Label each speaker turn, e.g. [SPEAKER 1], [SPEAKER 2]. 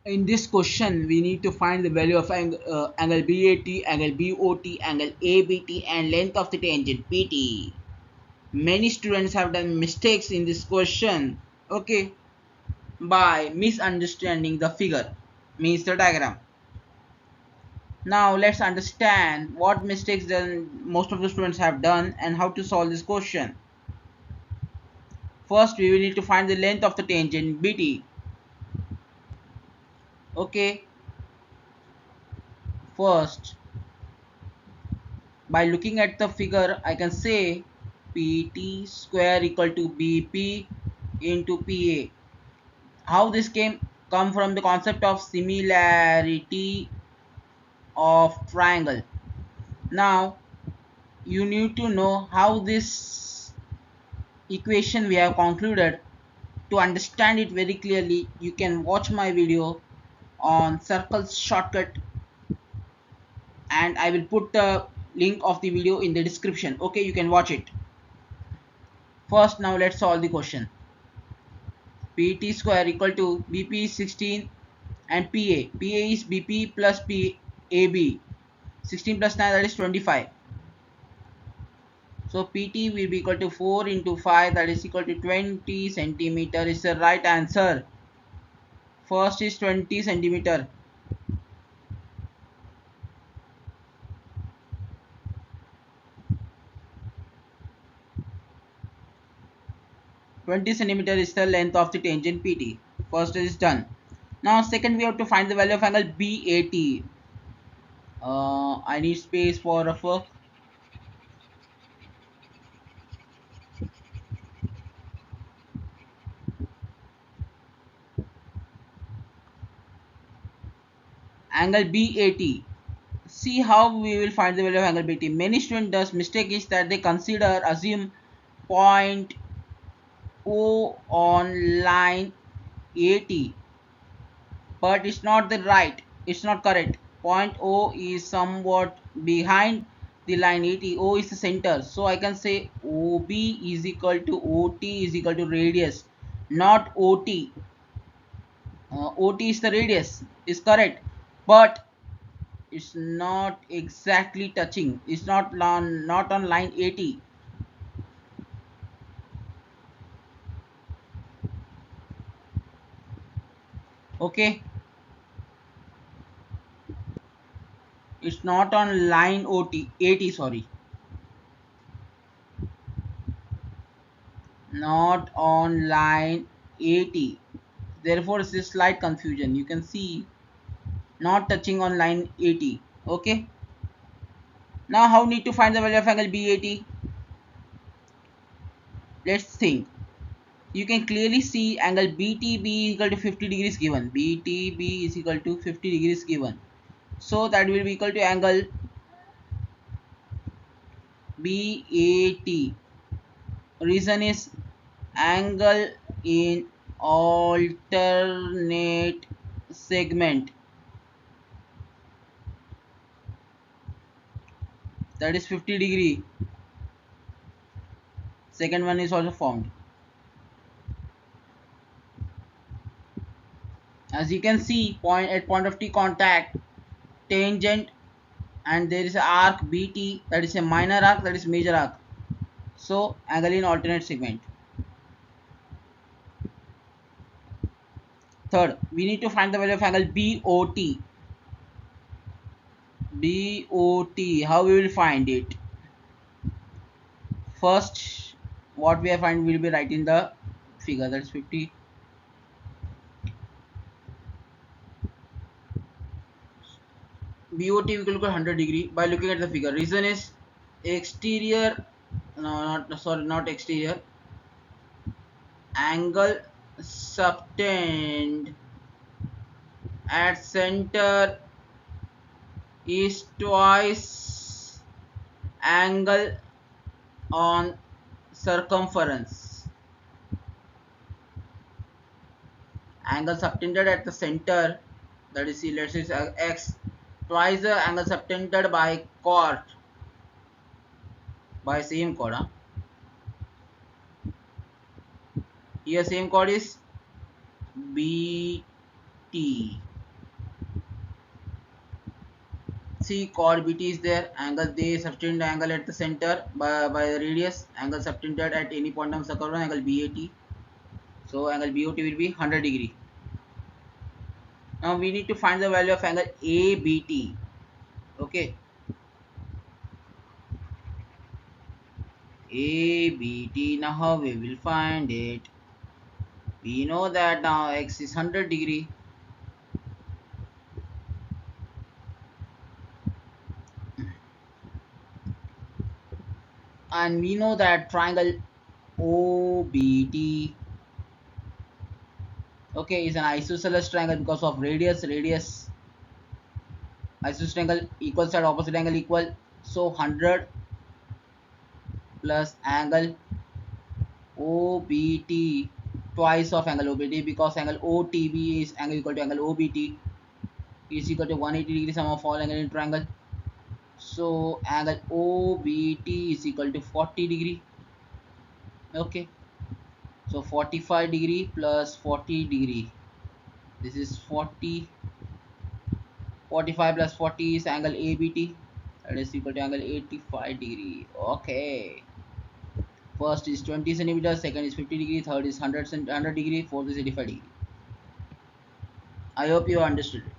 [SPEAKER 1] In this question, we need to find the value of angle BAT, angle BOT, angle ABT, and length of the tangent PT. Many students have done mistakes in this question, okay, by misunderstanding the figure, means the diagram. Now let's understand what mistakes then most of the students have done and how to solve this question. First, we will need to find the length of the tangent BT. Okay, first, by looking at the figure, I can say PT square equal to BP into PA. How this come from the concept of similarity of triangle. Now you need to know how this equation we have concluded. To understand it very clearly, you can watch my video on circles shortcut, and I will put the link of the video in the description. Okay, you can watch it. First, now let's solve the question. PT square equal to BP is 16 and PA is BP plus PAB. 16 plus 9, that is 25. So PT will be equal to 4 into 5, that is equal to 20 centimeter is the right answer. First is 20 centimeter. 20 centimeter is the length of the tangent PT. First is done. Now second, we have to find the value of angle BAT. I need space for a angle BAT. See how we will find the value of angle BT. Many students does mistake is that they assume point O on line AT, but it's not correct. Point O is somewhat behind the line AT. O is the center, so I can say OB is equal to OT is equal to radius, not OT. OT is the radius, is correct, but it's not exactly touching. It's not on line 80. Okay, it's not on line OT 80, sorry, not on line 80. Therefore it's a slight confusion. You can see not touching on line 80. Okay, now how need to find the value of angle BAT? Let's think. You can clearly see angle BTB equal to 50 degrees given. BTB is equal to 50 degrees given. So that will be equal to angle BAT. Reason is angle in alternate segment, that is 50 degree. Second one is also formed. As you can see, point of T contact tangent, and there is a arc BT, that is a minor arc, that is major arc. So angle in alternate segment. Third, we need to find the value of angle BOT. BOT, how we will find it? First, what we have find will be right in the figure, that is 50. BOT equal to 100 degree by looking at the figure. Reason is exterior, no, not sorry, not exterior. Angle subtend at center is twice angle on circumference. Angle subtended at the center, that is, let's say x, twice the angle subtended by chord, by same chord. Here same chord is BT. See, chord BT is there. Angle, they subtend angle at the center by the radius. Angle subtended at any point of the curve, angle BAT. So angle BOT will be 100 degree. Now we need to find the value of angle ABT. Okay, ABT. Now how we will find it? We know that now x is 100 degree. And we know that triangle OBT, okay, is an isosceles triangle because of radius. Isosceles triangle equal side opposite angle equal. So 100 plus angle OBT twice of angle OBT, because angle OTB is angle equal to angle OBT is equal to 180 degree sum of all angle in triangle. So angle OBT is equal to 40 degree. Okay, so 45 degree plus 40 degree, this is 40. 45 plus 40 is angle ABT, that is equal to angle 85 degree. Okay, first is 20 centimeters, second is 50 degree, third is 100 degree, fourth is 85 degree. I hope you understood it.